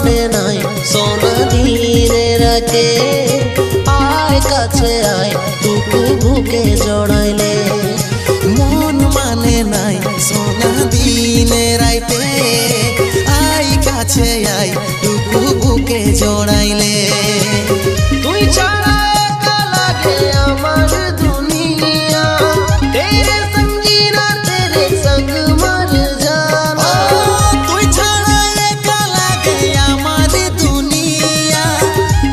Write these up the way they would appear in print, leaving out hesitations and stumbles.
মানে নাই সোনা দিনে রাতে আয় কাছে আয় টুকু বুকে জড়াইলে মন মানে নাই সোনা দিনে রাইতে আই কাছে আই টুকু বুকে জড়াইলে তুই ছাড়া একা লাগে আমার দুনিয়া তেরে সমঝি না তেরে संग मर जाना তুই ছাড়া একা লাগে আমার দুনিয়া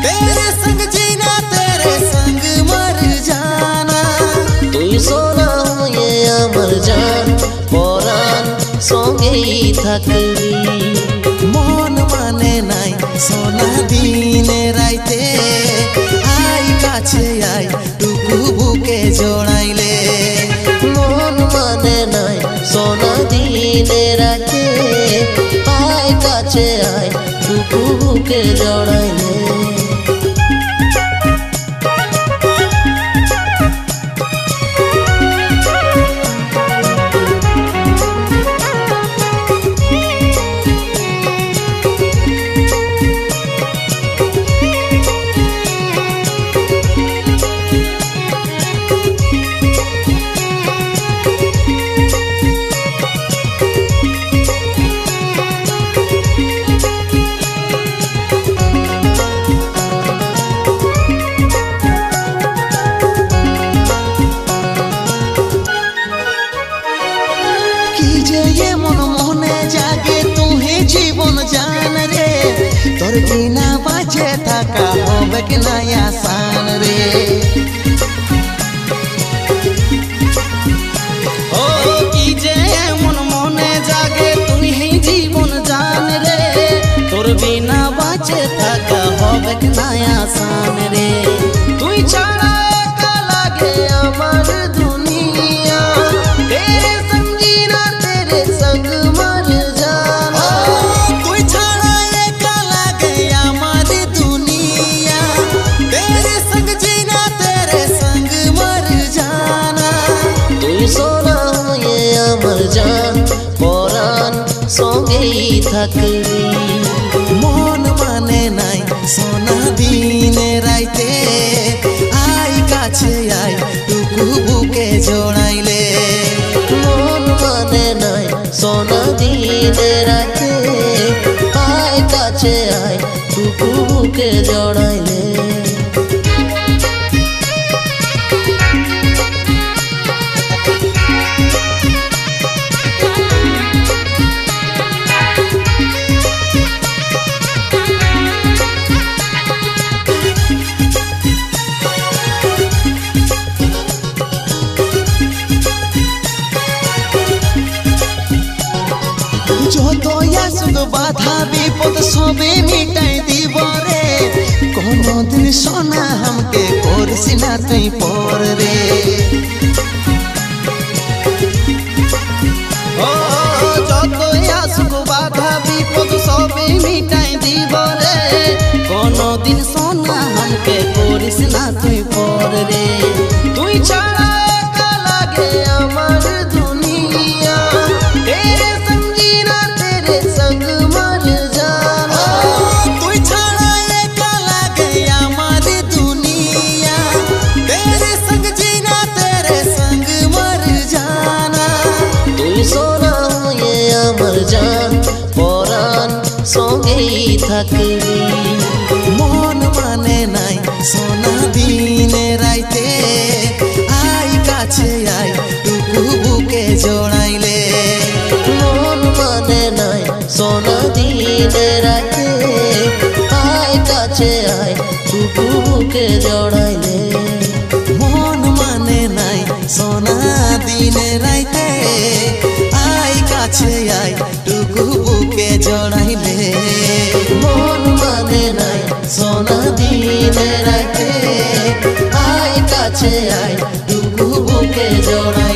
তেরে সঙ্গ জিনা তেরে সঙ্গ মর জানা তুই সোনা হয়ে আমার জান পরাণ সঙ্গেই থাকবি মন মানে নাই সোনা দিনে রাইতে আই কাছে আই টুকু বুকে জড়াইলে মন মানে নাই সোনা দিনে রাতে আয় কাছে আয় টুকু বুকে জড়াইলে জীবন জান রে তোর বিনা বাঁচে থাকা হবে কি না আসান রে ও কি যে এমন মনে জাগে তুই হি জীবন জান রে তোর বিনা বাঁচে থাকা হবে কি না আসান রে তুই ছাড়া একা লাগে আমার দুনিয়া তেরে সমঝি না তেরে संग मर जाना তুই ছাড়া একা লাগে আমার দুনিয়া তেরে সঙ্গ জিনা তেরে সঙ্গ মর জানা তুই সোনা হয়ে আমার জান পরাণ সঙ্গেই থাকবি মন মানে নাই সোনা দিনে রাইতে আই কাছে আই টুকু বুকে জড়াইলে মন মানে নাই সোনা দিনে রাতে আয় কাছে আয় টুকু বুকে জড়াইলে যত আসুক বাধা বিপদ সবে মিটাই দিব রে কোনদিন সোনা हमके করিস না তুই পর রে ও যত আসুক বাধা বিপদ সবে মিটাই দিব রে কোনদিন সোনা हमके করিস না তুই পর রে তুই ছাড়া একা লাগে আমার দুনিয়া তেরে সমঝি না তেরে संग मर जाना তুই ছাড়া একা লাগে আমার দুনিয়া তেরে সঙ্গ জিনা তেরে সঙ্গ মর জানা তুই সোনা হয়ে আমার জান পরাণ সঙ্গেই থাকবি মন মানে নাই সোনা দিনে রাইতে আই কাছে আই টুকু বুকে জড়াইলে মন মানে নাই সোনা দিনে রাতে আয় কাছে আয় টুকু বুকে জড়াইলে মন মানে নাই সোনা দিনে রাইতে আই কাছে আই টুকু বুকে জড়াইলে মন মানে নাই সোনা দিনে রাতে আয় কাছে আয় টুকু বুকে জড়াইলে